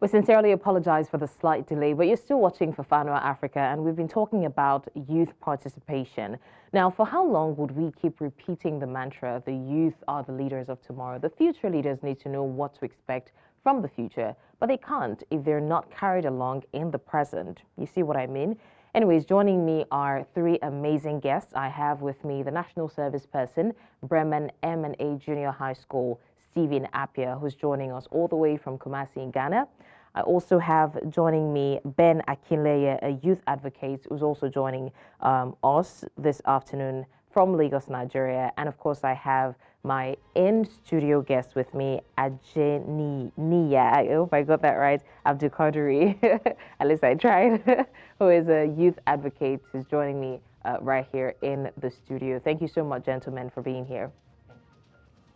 We sincerely apologize for the slight delay, but you're still watching Fafana Africa, and we've been talking about youth participation. Now, for how long would we keep repeating the mantra, the youth are the leaders of tomorrow? The future leaders need to know what to expect from the future, but they can't if they're not carried along in the present. You see what I mean? Anyways, joining me are three amazing guests. I have with me the National Service Person, Bremen M&A Junior High School, Stephen Appiah, who's joining us all the way from Kumasi in Ghana. I also have joining me Ben Akinleye, a youth advocate, who's also joining us this afternoon from Lagos, Nigeria. And of course, I have my in-studio guest with me, Ajenya, I hope I got that right, Abdulquadri, at least I tried, who is a youth advocate, who's joining me right here in the studio. Thank you so much, gentlemen, for being here.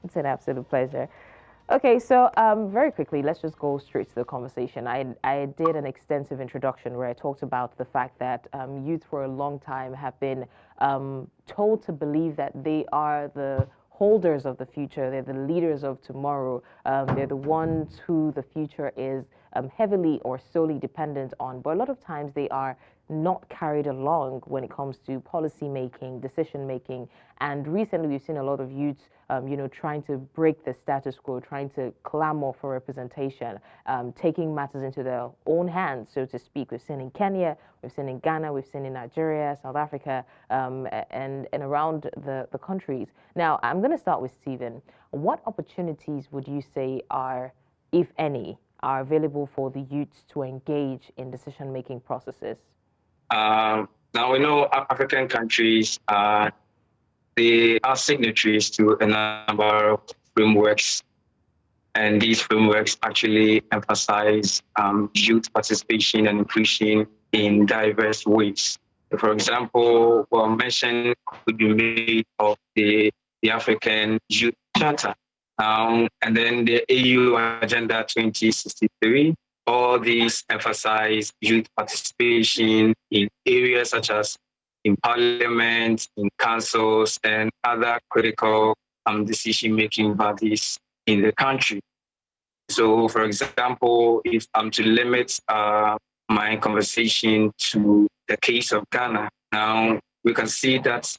It's an absolute pleasure. Okay, so very quickly, let's just go straight to the conversation. I did an extensive introduction where I talked about the fact that youth for a long time have been told to believe that they are the holders of the future, they're the leaders of tomorrow, they're the ones who the future is heavily or solely dependent on. But a lot of times they are not carried along when it comes to policy making, decision making. And recently we've seen a lot of youths, trying to break the status quo, trying to clamor for representation, taking matters into their own hands, so to speak. We've seen in Kenya, we've seen in Ghana, we've seen in Nigeria, South Africa, and around the countries. Now, I'm going to start with Stephen. What opportunities would you say are, if any, are available for the youths to engage in decision-making processes? Now we know African countries, they are signatories to a number of frameworks, and these frameworks actually emphasize youth participation and inclusion in diverse ways. For example, mention could be made of the African Youth Charter, and then the AU Agenda 2063. All these emphasize youth participation in areas such as in parliament, in councils, and other critical decision-making bodies in the country. So, for example, if I'm to limit my conversation to the case of Ghana, now we can see that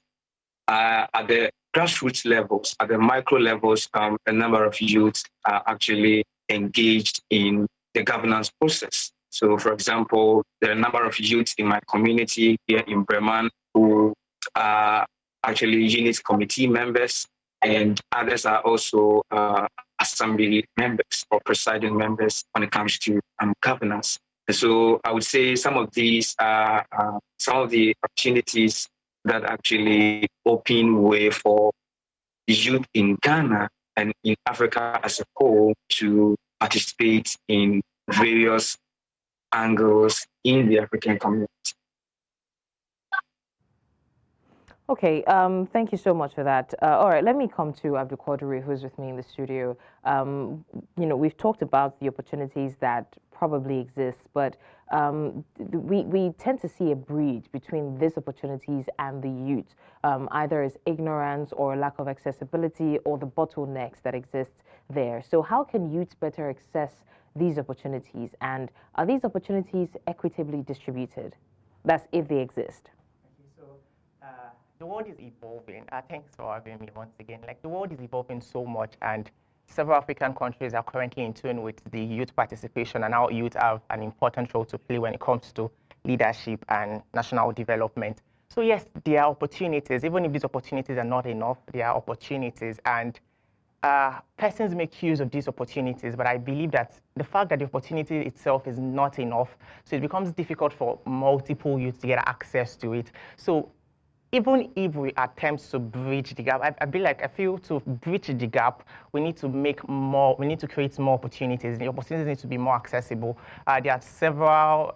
at the grassroots levels, at the micro levels, a number of youths are actually engaged in the governance process. So, for example, there are a number of youths in my community here in Bremen who are actually unit committee members, and others are also assembly members or presiding members when it comes to governance. And so, I would say some of these are some of the opportunities that actually open way for the youth in Ghana and in Africa as a whole to participate in various angles in the African community. Okay, thank you so much for that. All right, let me come to Abdulquadri, who's with me in the studio. We've talked about the opportunities that probably exist, but we tend to see a breach between these opportunities and the youth, either as ignorance or lack of accessibility or the bottlenecks that exist there. So how can youths better access these opportunities, and are these opportunities equitably distributed? That's if they exist. The world is evolving. Thanks for having me once again. The world is evolving so much, and several African countries are currently in tune with the youth participation, and our youth have an important role to play when it comes to leadership and national development. So yes, there are opportunities. Even if these opportunities are not enough, there are opportunities, and persons make use of these opportunities, but I believe that the fact that the opportunity itself is not enough, so it becomes difficult for multiple youths to get access to it. So even if we attempt to bridge the gap, I feel to bridge the gap, we need to make more, we need to create more opportunities. The opportunities need to be more accessible. There are several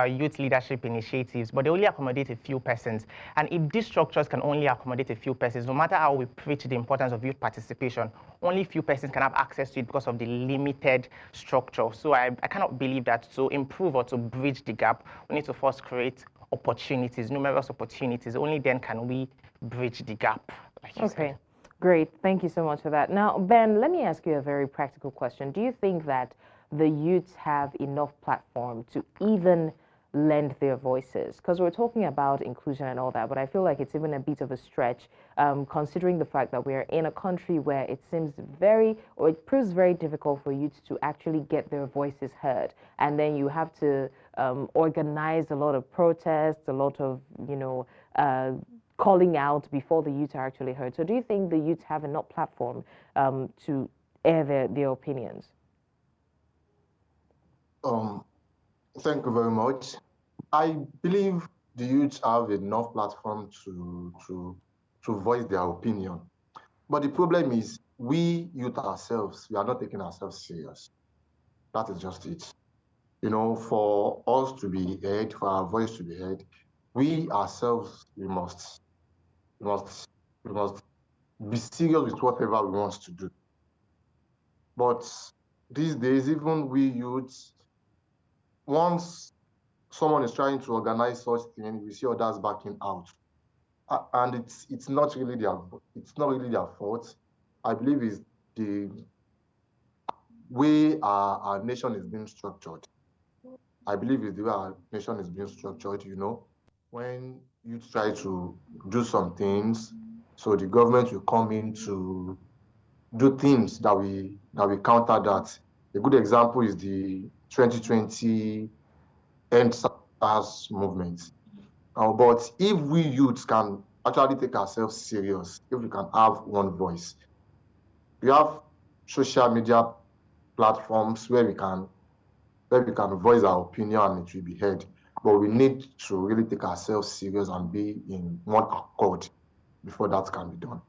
youth leadership initiatives, but they only accommodate a few persons. And if these structures can only accommodate a few persons, no matter how we preach the importance of youth participation, only few persons can have access to it because of the limited structure. So I cannot believe that to improve or to bridge the gap, we need to first create opportunities, numerous opportunities. Only then can we bridge the gap, like you said. Great. Thank you so much for that. Now, Ben, let me ask you a very practical question. Do you think that the youths have enough platform to even lend their voices? Because we're talking about inclusion and all that, but I feel like it's even a bit of a stretch, considering the fact that we're in a country where it seems it proves very difficult for youths to actually get their voices heard. And then you have to organize a lot of protests, a lot of, calling out before the youth are actually heard. So do you think the youth have enough platform to air their opinions? Thank you very much. I believe the youth have enough platform to voice their opinion. But the problem is we youth ourselves, we are not taking ourselves serious. That is just it. For us to be heard, for our voice to be heard, we ourselves, we must be serious with whatever we want to do. But these days, even we youths, once someone is trying to organize such thing, we see others backing out, and it's not really their fault. I believe it's the way our nation is being structured. I believe it's the way our nation is being structured. When you try to do some things, so the government will come in to do things that we counter that. A good example is the 2020 End SARS movement. But if we youths can actually take ourselves serious, if we can have one voice, we have social media platforms where we can voice our opinion and it will be heard. But we need to really take ourselves serious and be in one accord before that can be done.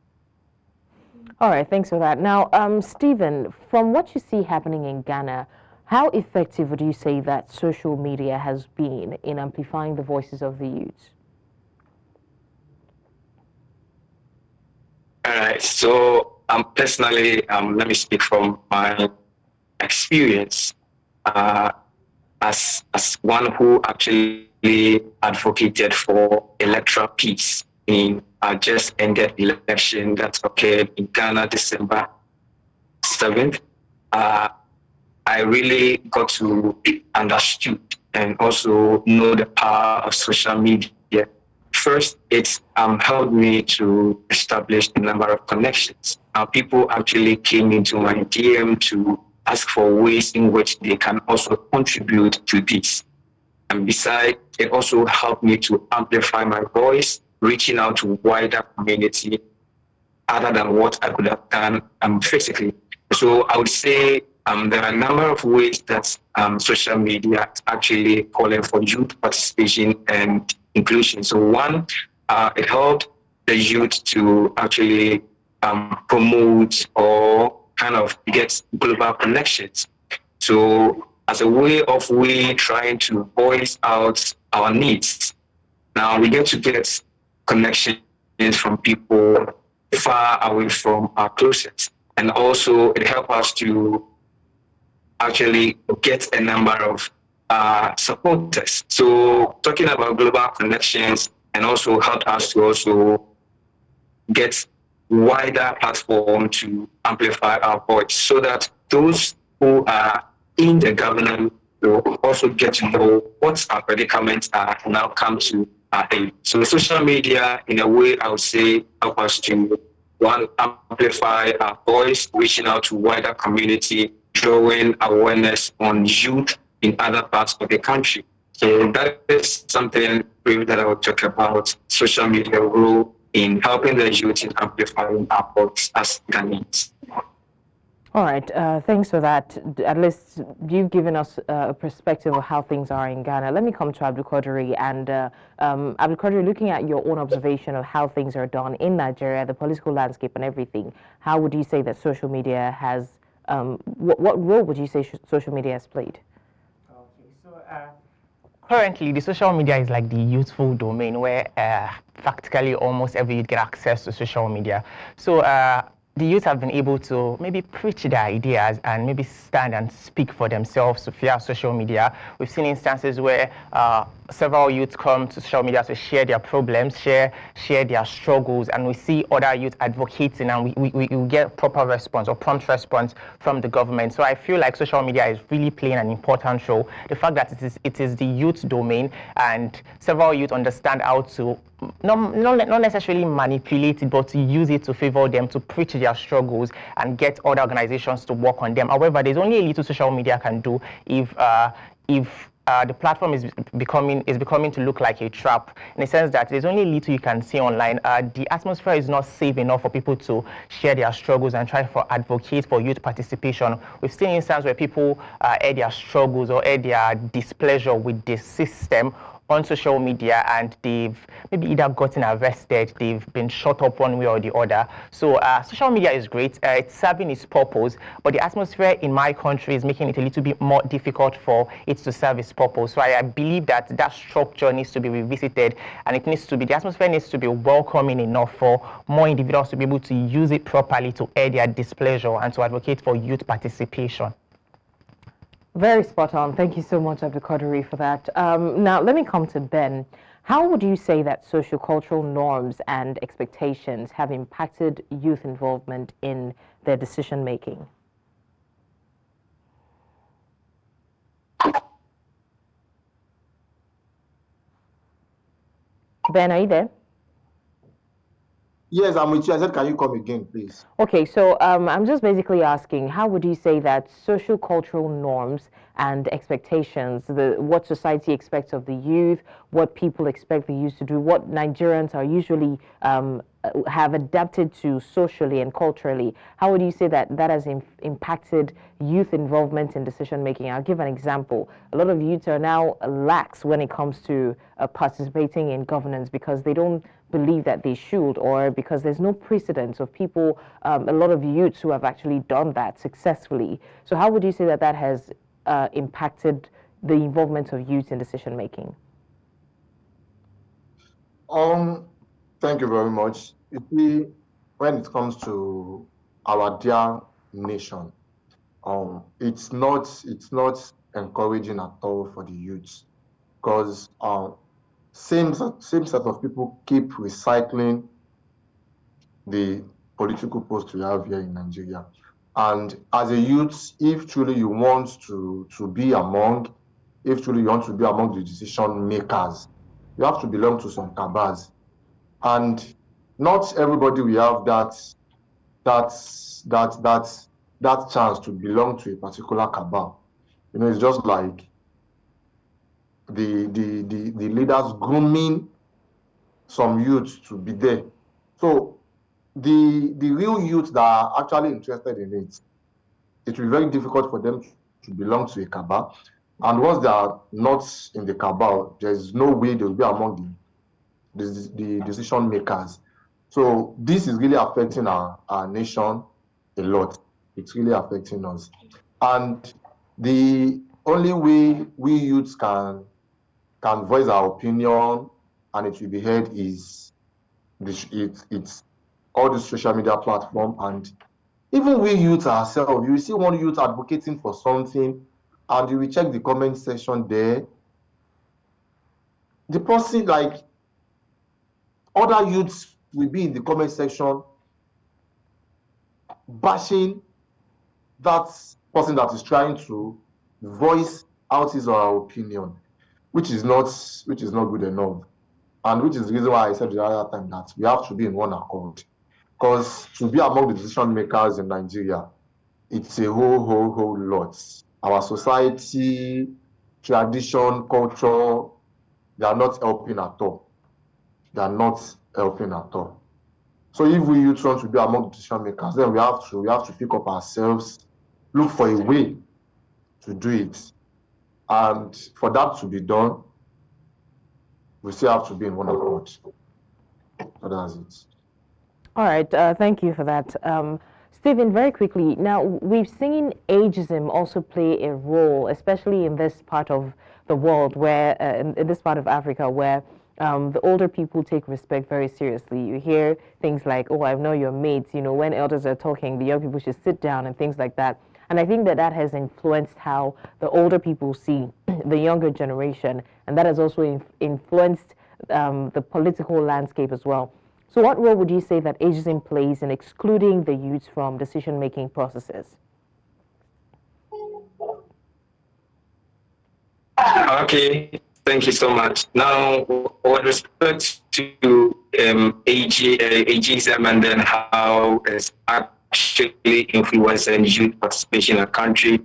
All right, thanks for that. Now, Stephen, from what you see happening in Ghana, how effective would you say that social media has been in amplifying the voices of the youth? All right. So personally, let me speak from my experience as one who actually advocated for electoral peace in our just ended election that occurred in Ghana, December 7th. I really got to understand and also know the power of social media. First, it's helped me to establish a number of connections. People actually came into my DM to ask for ways in which they can also contribute to this. And besides, it also helped me to amplify my voice, reaching out to wider community other than what I could have done physically. So I would say there are a number of ways that social media is actually calling for youth participation and inclusion. So one, it helped the youth to actually promote or kind of get global connections. So as a way of we trying to voice out our needs, now we get to get connections from people far away from our closest. And also it helps us to actually get a number of supporters. So talking about global connections and also help us to also get wider platform to amplify our voice so that those who are in the government will also get to know what our predicaments are and now come to our aid. So social media, in a way, I would say, help us to one, amplify our voice, reaching out to wider community, drawing awareness on youth in other parts of the country. So that is something that I would talk about, social media role in helping the youth in amplifying our voice as Ghanaians. All right, thanks for that. At least you've given us a perspective of how things are in Ghana. Let me come to Abdulquadri. And Abdulquadri, looking at your own observation of how things are done in Nigeria, the political landscape and everything, how would you say that social media has, what role would you say social media has played? Okay, so currently the social media is like the youthful domain where practically almost every youth get access to social media. So the youth have been able to maybe preach their ideas and maybe stand and speak for themselves via social media. We've seen instances where several youths come to social media to share their problems, share their struggles, and we see other youth advocating, and we get proper response or prompt response from the government. So I feel like social media is really playing an important role. The fact that it is the youth domain, and several youth understand how to not necessarily manipulate it, but to use it to favor them, to preach their struggles and get other organizations to work on them. However, there's only a little social media can do if the platform is becoming to look like a trap, in the sense that there's only little you can see online. The atmosphere is not safe enough for people to share their struggles and try to advocate for youth participation. We've seen instances where people air their struggles or air their displeasure with the system on social media, and they've maybe either gotten arrested, they've been shut up one way or the other. So social media is great, it's serving its purpose, but the atmosphere in my country is making it a little bit more difficult for it to serve its purpose. So I believe that structure needs to be revisited, and the atmosphere needs to be welcoming enough for more individuals to be able to use it properly to air their displeasure and to advocate for youth participation. Very spot on. Thank you so much, Abdulquadri, for that. Now, let me come to Ben. How would you say that sociocultural norms and expectations have impacted youth involvement in their decision-making? Ben, are you there? Yes, I'm with you. I said, can you come again, please? Okay, so I'm just basically asking, how would you say that social cultural norms and expectations, what society expects of the youth, what people expect the youth to do, what Nigerians are usually have adapted to socially and culturally, how would you say that has impacted youth involvement in decision making? I'll give an example. A lot of youths are now lax when it comes to participating in governance because they don't believe that they should, or because there's no precedent of people, a lot of youths who have actually done that successfully. So how would you say that has impacted the involvement of youth in decision making? Thank you very much. You see, when it comes to our dear nation, it's not encouraging at all for the youths, because same set of people keep recycling the political posts we have here in Nigeria. And as a youth, if truly you want to be among the decision makers, you have to belong to some cabals. And not everybody will have that chance to belong to a particular cabal. You know, it's just like the leaders grooming some youths to be there. So the real youths that are actually interested in it will be very difficult for them to belong to a cabal. And once they are not in the cabal, there's no way they'll be among the decision makers. So this is really affecting our nation a lot. It's really affecting us. And the only way we youths can voice our opinion and it will be heard is it's all the social media platform. And even we youths ourselves, you will see one youth advocating for something and you will check the comment section there. The person, like, other youths will be in the comment section bashing that person that is trying to voice out his or her opinion, which is not good enough. And which is the reason why I said the other time that we have to be in one accord. Because to be among the decision makers in Nigeria, it's a whole lot. Our society, tradition, culture, they are not helping at all. They are not helping at all. So if we youth want to be among the decision makers, then we have to pick up ourselves, look for a way to do it. And for that to be done, we still have to be in one accord. So that's it. All right, thank you for that. Stephen, very quickly, now we've seen ageism also play a role, especially in this part of the world where, in this part of Africa, where the older people take respect very seriously. You hear things like, oh, I know your mates, you know, when elders are talking, the young people should sit down and things like that. And I think that that has influenced how the older people see the younger generation, and that has also influenced the political landscape as well. So what role would you say that ageism plays in excluding the youth from decision-making processes? Okay, thank you so much. Now, with respect to ageism and then how it's actually influencing youth participation in the country,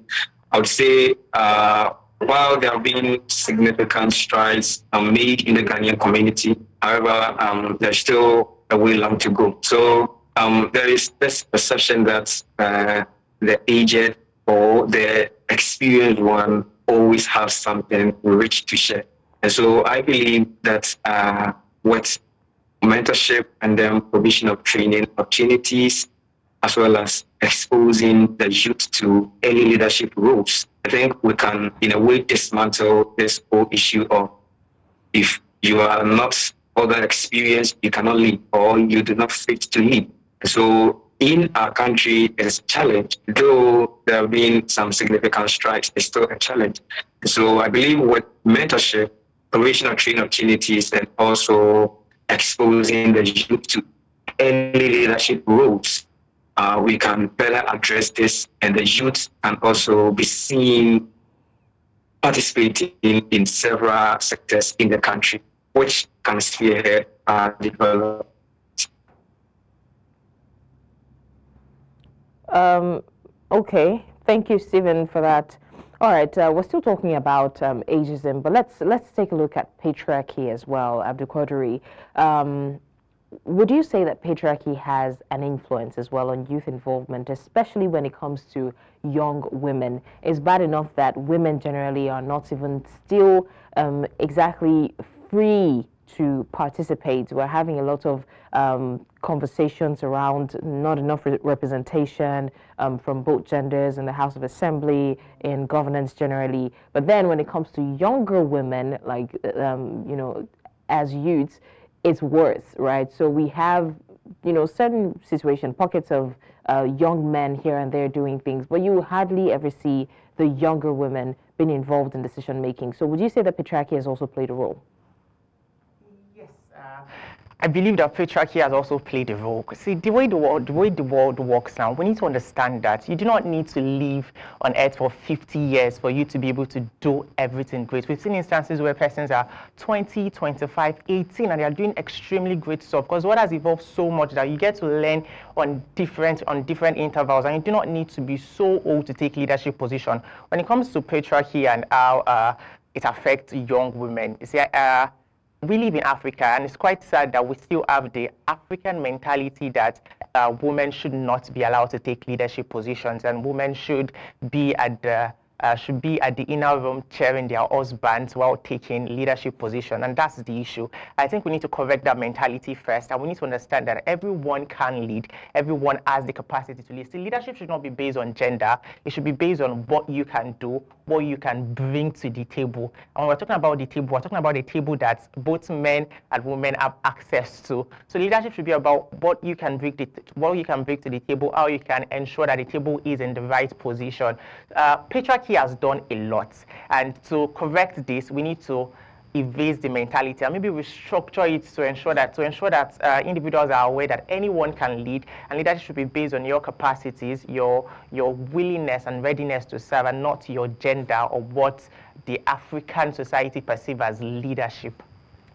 I would say while there have been significant strides made in the Ghanaian community, however, there's still a way long to go. So there is this perception that the aged or the experienced one always have something rich to share. And so I believe that with mentorship and then provision of training opportunities, as well as exposing the youth to early leadership roles, I think we can, in a way, dismantle this whole issue of if you are not other experienced, you cannot lead, or you do not fit to lead. So in our country, it's a challenge. Though there have been some significant strides, it's still a challenge. So I believe with mentorship, provision of training opportunities, and also exposing the youth to early leadership roles, we can better address this, and the youth can also be seen participating in several sectors in the country, which can spearhead development. Okay, thank you, Stephen, for that. All right, we're still talking about ageism, but let's take a look at patriarchy as well, Abdulquadri. Would you say that patriarchy has an influence as well on youth involvement, especially when it comes to young women? It's bad enough that women generally are not even still exactly free to participate. We're having a lot of conversations around not enough representation from both genders in the House of Assembly, in governance generally. But then when it comes to younger women, like, you know, as youths, it's worse, right? So we have, you know, certain situation, pockets of young men here and there doing things, but you hardly ever see the younger women being involved in decision making. So would you say that patriarchy has also played a role? I believe that patriarchy has also played a role. See, the way the world works now, we need to understand that you do not need to live on earth for 50 years for you to be able to do everything great. We've seen instances where persons are 20, 25, 18, and they are doing extremely great stuff, because what has evolved so much that you get to learn on different intervals, and you do not need to be so old to take leadership position. When it comes to patriarchy and how it affects young women, you see, we live in Africa, and it's quite sad that we still have the African mentality that women should not be allowed to take leadership positions, and women should be at the inner room cheering their husbands while taking leadership position, and that's the issue. I think we need to correct that mentality first, and we need to understand that everyone can lead, everyone has the capacity to lead. See, leadership should not be based on gender, it should be based on what you can do, what you can bring to the table. And when we're talking about the table, we're talking about a table that both men and women have access to. So leadership should be about what you can bring to the table, how you can ensure that the table is in the right position. Patriarchy has done a lot, and to correct this, we need to evade the mentality, and maybe restructure it to ensure that individuals are aware that anyone can lead, and leadership should be based on your capacities, your willingness and readiness to serve, and not your gender or what the African society perceives as leadership.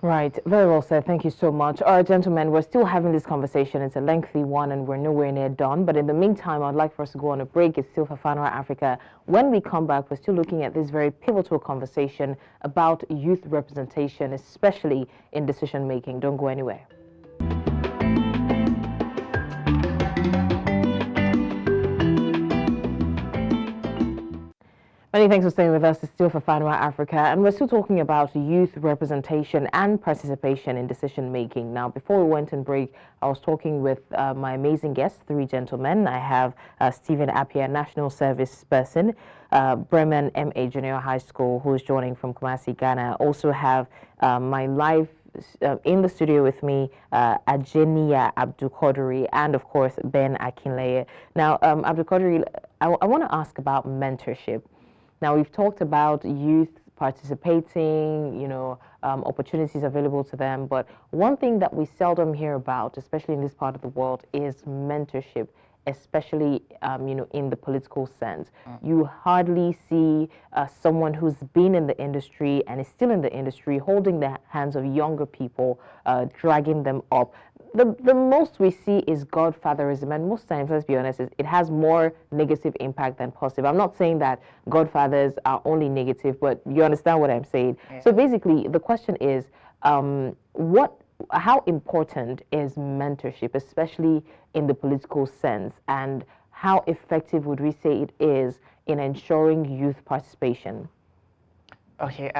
Right, very well said. Thank you so much. All right, gentlemen, we're still having this conversation. It's a lengthy one, and we're nowhere near done. But in the meantime, I'd like for us to go on a break. It's still for Fanwa Africa. When we come back, we're still looking at this very pivotal conversation about youth representation, especially in decision making. Don't go anywhere. Many thanks for staying with us. It's still for Fanwa Africa, and we're still talking about youth representation and participation in decision making. Now, before we went on break, I was talking with my amazing guests, three gentlemen. I have Stephen Appiah, National Service Person, Bremen MA Junior High School, who is joining from Kumasi, Ghana. I also have my live in the studio with me Ajenya Abdulquadri and, of course, Ben Akinleye. Now, Abdulquadri, I want to ask about mentorship. Now, we've talked about youth participating, opportunities available to them, but one thing that we seldom hear about, especially in this part of the world, is mentorship, especially, in the political sense. You hardly see someone who's been in the industry and is still in the industry holding the hands of younger people, dragging them up. The most we see is godfatherism, and most times, let's be honest, it has more negative impact than positive. I'm not saying that godfathers are only negative, but you understand what I'm saying. Yeah. So basically, the question is, how important is mentorship, especially in the political sense, and how effective would we say it is in ensuring youth participation? Okay.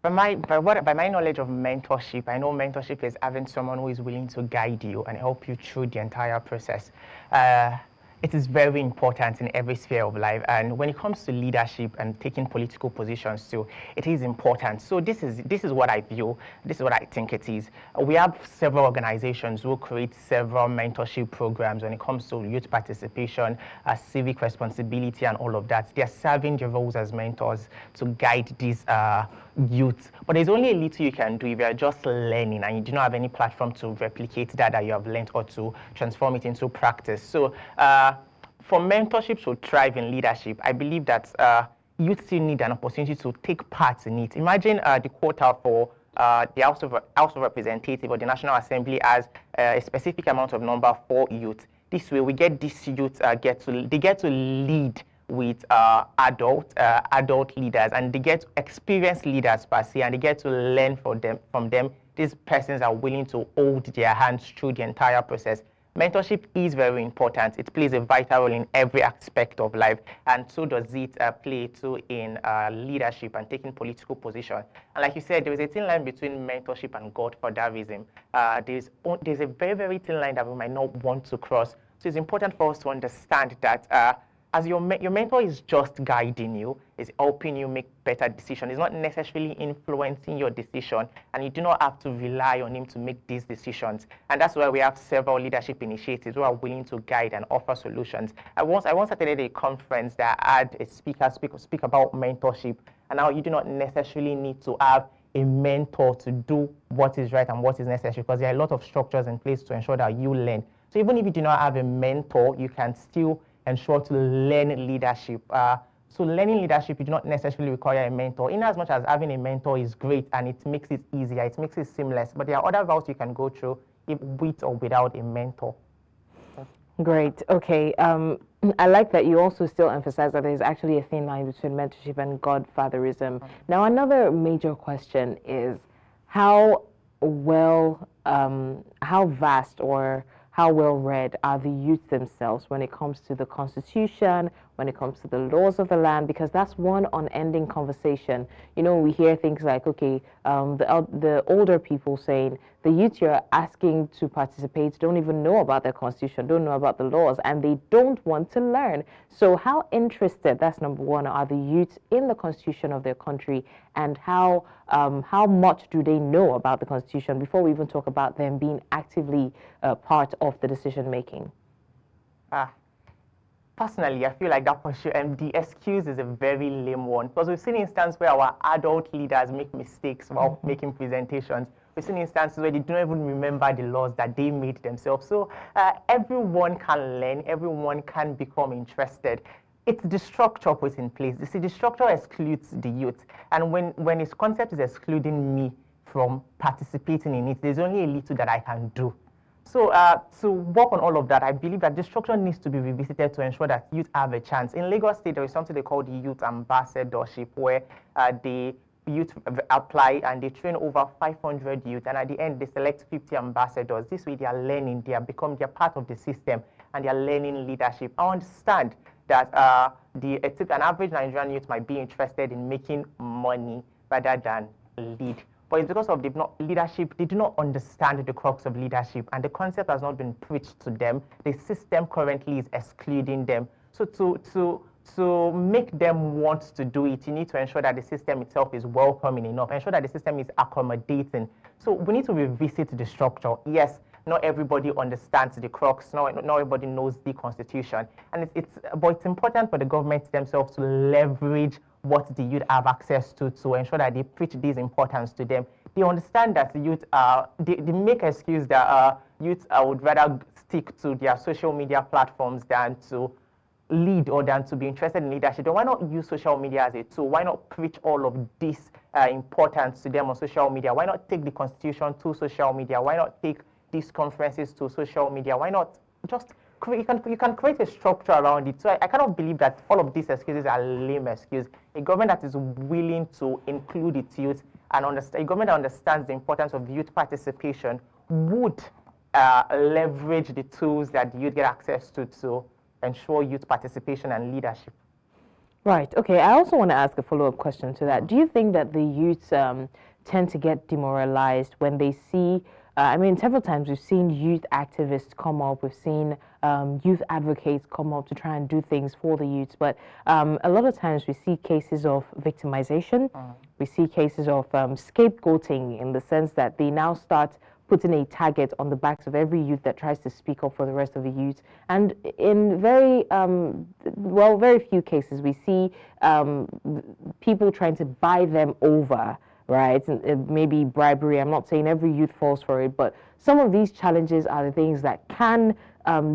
By my knowledge of mentorship, I know mentorship is having someone who is willing to guide you and help you through the entire process. It is very important in every sphere of life, and when it comes to leadership and taking political positions too, it is important. So this is what I view. This is what I think it is. We have several organizations who create several mentorship programs when it comes to youth participation, civic responsibility, and all of that. They are serving their roles as mentors to guide these youth. But there's only a little you can do if you're just learning and you do not have any platform to replicate that you have learned or to transform it into practice. So for mentorship to thrive in leadership, I believe that youth still need an opportunity to take part in it. Imagine the quota for the House of Representatives or the National Assembly as a specific amount of number for youth. This way, we get these youth get to lead with adult leaders, and they get experienced leaders per se, and they get to learn from them. These persons are willing to hold their hands through the entire process. Mentorship is very important. It plays a vital role in every aspect of life, and so does it play too in leadership and taking political position. And like you said, there is a thin line between mentorship and godfatherism. There's a very, very thin line that we might not want to cross. So it's important for us to understand that as your mentor is just guiding you, is helping you make better decisions. It's not necessarily influencing your decision, and you do not have to rely on him to make these decisions. And that's why we have several leadership initiatives who are willing to guide and offer solutions. I once attended a conference that had a speaker speak about mentorship, and now you do not necessarily need to have a mentor to do what is right and what is necessary, because there are a lot of structures in place to ensure that you learn. So even if you do not have a mentor, you can still ensure to learn leadership. So learning leadership, you do not necessarily require a mentor, in as much as having a mentor is great and it makes it easier, it makes it seamless. But there are other routes you can go through with or without a mentor. Great. Okay. I like that you also still emphasize that there's actually a thin line between mentorship and godfatherism. Now, another major question is how vast or how well read are the youth themselves when it comes to the Constitution, when it comes to the laws of the land, because that's one unending conversation. We hear things like, okay, the older people saying the youth you're asking to participate don't even know about the Constitution, don't know about the laws, and they don't want to learn. So how interested, that's number one, are the youth in the Constitution of their country, and how much do they know about the Constitution before we even talk about them being actively part of the decision making? Personally, I feel like that question and the excuse is a very lame one, because we've seen instances where our adult leaders make mistakes while making presentations. We've seen instances where they don't even remember the laws that they made themselves. So everyone can learn, everyone can become interested. It's the structure put in place. You see, the structure excludes the youth, and when its concept is excluding me from participating in it, there's only a little that I can do. So to work on all of that, I believe that the structure needs to be revisited to ensure that youth have a chance. In Lagos State, there is something they call the Youth Ambassadorship, where the youth apply and they train over 500 youth, and at the end, they select 50 ambassadors. This way, they are learning, they are part of the system, and they are learning leadership. I understand that an average Nigerian youth might be interested in making money rather than lead. But it's because of leadership, they do not understand the crux of leadership, and the concept has not been preached to them. The system currently is excluding them. So to make them want to do it, you need to ensure that the system itself is welcoming enough, ensure that the system is accommodating So we need to revisit the structure. Yes, not everybody understands the crux, not everybody knows the Constitution. And but it's important for the government themselves to leverage what the youth have access to ensure that they preach this importance to them. They understand that the youth, they make excuse that youth would rather stick to their social media platforms than to lead or than to be interested in leadership. Then why not use social media as a tool? Why not preach all of this importance to them on social media? Why not take the Constitution to social media? Why not take these conferences to social media? Why not just create, you can create a structure around it. So I cannot believe that all of these excuses are lame excuses. A government that is willing to include its youth and a government that understands the importance of youth participation would leverage the tools that the youth get access to ensure youth participation and leadership. Right. Okay. I also want to ask a follow-up question to that. Do you think that the youths tend to get demoralized when they see, I mean, several times we've seen youth activists come up, we've seen youth advocates come up to try and do things for the youths, but a lot of times we see cases of victimization, we see cases of scapegoating in the sense that they now start putting a target on the backs of every youth that tries to speak up for the rest of the youth. And in very few cases, we see people trying to buy them over, right? And maybe bribery. I'm not saying every youth falls for it, but some of these challenges are the things that can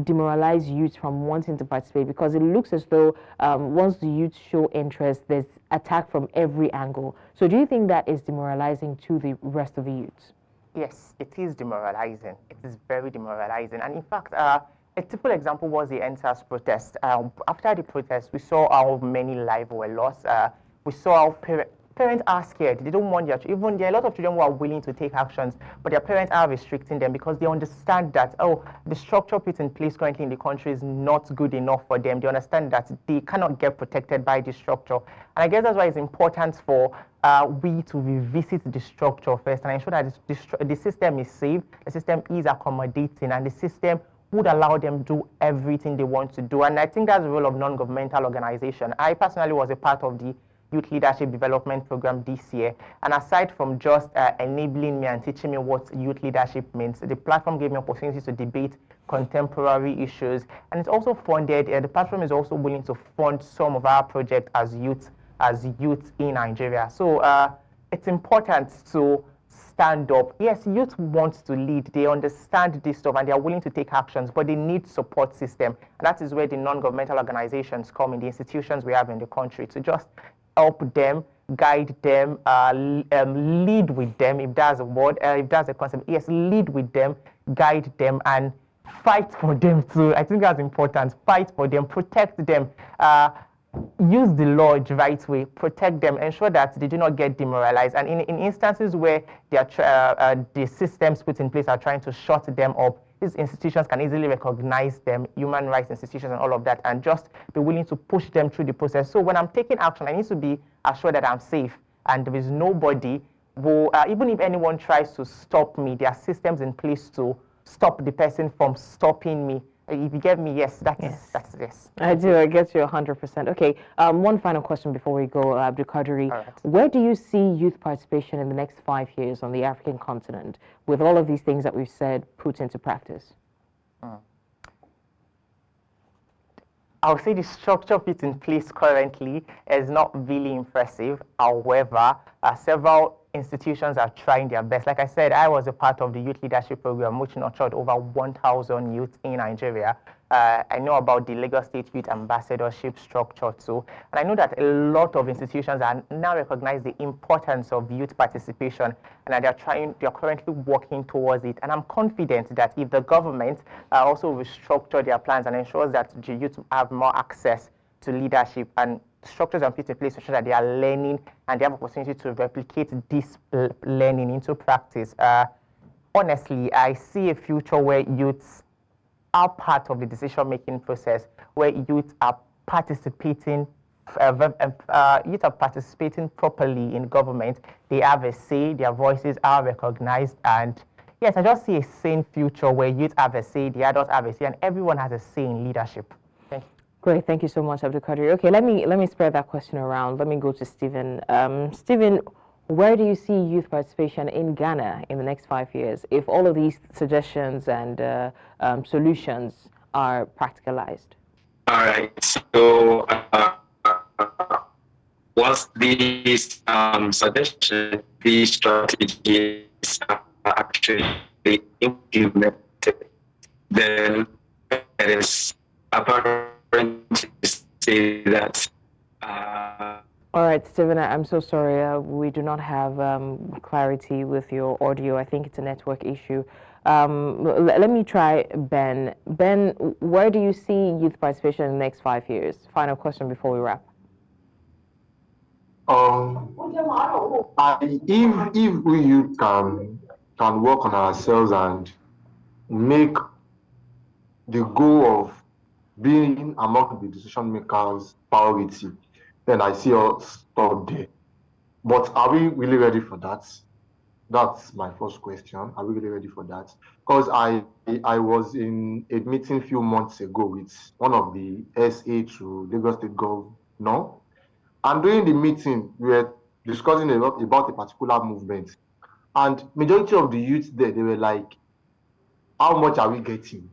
demoralize youth from wanting to participate, because it looks as though once the youth show interest, there's attack from every angle. So do you think that is demoralizing to the rest of the youths? Yes, it is demoralizing. It is very demoralizing. And in fact, a typical example was the NSAS protest. After the protest, we saw how many lives were lost. We saw how parents are scared. They don't want their children. There are a lot of children who are willing to take actions, but their parents are restricting them because they understand that, oh, the structure put in place currently in the country is not good enough for them. They understand that they cannot get protected by the structure. And I guess that's why it's important for we to revisit the structure first and ensure that the system is safe, the system is accommodating, and the system would allow them to do everything they want to do. And I think that's the role of non-governmental organization. I personally was a part of the Youth Leadership Development Program this year. And aside from just enabling me and teaching me what youth leadership means, the platform gave me opportunities to debate contemporary issues. And it's also funded, the platform is also willing to fund some of our projects as youth in Nigeria. So it's important to stand up. Yes, youth want to lead. They understand this stuff and they are willing to take actions, but they need support system. And that is where the non-governmental organizations come in, the institutions we have in the country, to just help them, guide them, lead with them, if that's a word, if that's a concept. Yes, lead with them, guide them, and fight for them too. I think that's important. Fight for them, protect them. Use the law the right way, protect them, ensure that they do not get demoralized. And in instances where the systems put in place are trying to shut them up, these institutions can easily recognize them, human rights institutions and all of that, and just be willing to push them through the process. So when I'm taking action, I need to be assured that I'm safe and there is nobody who, even if anyone tries to stop me, there are systems in place to stop the person from stopping me. If you get me, yes, that's yes. I do. I get you 100%. Okay. One final question before we go, Abdulquadri. Right. Where do you see youth participation in the next 5 years on the African continent, with all of these things that we've said put into practice? I would say the structure put in place currently is not really impressive. However, several institutions are trying their best. Like I said, I was a part of the Youth Leadership Program, which nurtured over 1,000 youth in Nigeria. I know about the Lagos State Youth Ambassadorship structure too. And I know that a lot of institutions are now recognize the importance of youth participation, and they're currently working towards it. And I'm confident that if the government also restructure their plans and ensures that the youth have more access to leadership, and structures are put in place to ensure that they are learning and they have opportunity to replicate this learning into practice. Honestly, I see a future where youths are part of the decision-making process, where youth are participating properly in government. They have a say, their voices are recognized, and yes, I just see a sane future where youth have a say, the adults have a say, and everyone has a say in leadership. Thank you. Great, thank you so much, Abdulquadri. Okay, let me spread that question around. Let me go to Stephen. Stephen, Where do you see youth participation in Ghana in the next 5 years if all of these suggestions and solutions are practicalized? All right. So once these suggestions, these strategies are actually implemented, then it is apparent to say that. All right, Stephen, I'm so sorry. We do not have clarity with your audio. I think it's a network issue. Let me try Ben. Ben, where do you see youth participation in the next 5 years? Final question before we wrap. If we youth can work on ourselves and make the goal of being among the decision makers priority, then I see us stop there. But are we really ready for that? That's my first question. Are we really ready for that? Because I was in a meeting a few months ago with one of the SA to Lagos State Governor, and during the meeting we were discussing a lot about a particular movement, and majority of the youth there, they were like, how much are we getting?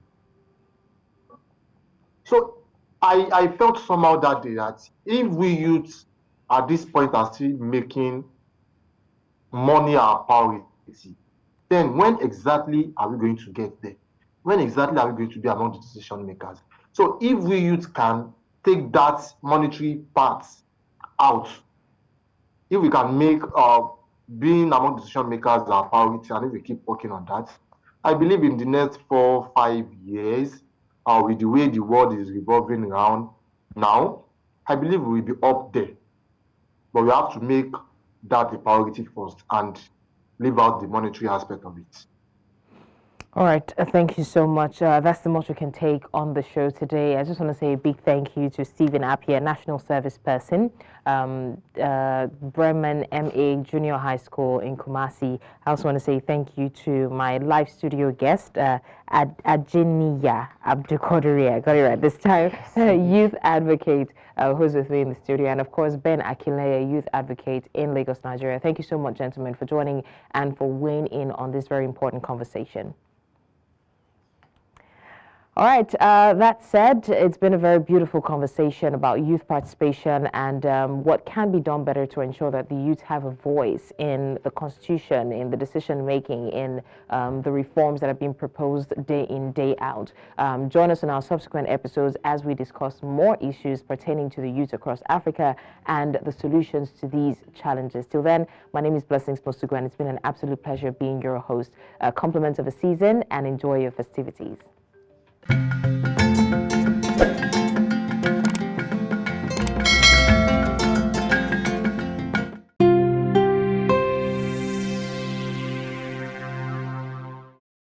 So I felt somehow that day that if we youth at this point are still making money our priority, then when exactly are we going to get there? When exactly are we going to be among the decision makers? So if we youth can take that monetary part out, if we can make being among decision makers our priority, and if we keep working on that, I believe in the next 4-5 years, with the way the world is revolving around now, I believe we will be up there. But we have to make that a priority first and leave out the monetary aspect of it. All right, thank you so much. That's the most we can take on the show today. I just want to say a big thank you to Stephen Appiah, National Service Person, Bremen MA Junior High School in Kumasi. I also want to say thank you to my live studio guest, Ajenya Abdulquadri. I got it right this time. Youth Advocate, who's with me in the studio, and of course Ben Akinleye, Youth Advocate in Lagos, Nigeria. Thank you so much, gentlemen, for joining and for weighing in on this very important conversation. All right, that said, it's been a very beautiful conversation about youth participation and what can be done better to ensure that the youth have a voice in the Constitution, in the decision-making, in the reforms that are being proposed day in, day out. Join us in our subsequent episodes as we discuss more issues pertaining to the youth across Africa and the solutions to these challenges. Till then, my name is Blessings Mosugu, and it's been an absolute pleasure being your host. Compliments of a season and enjoy your festivities.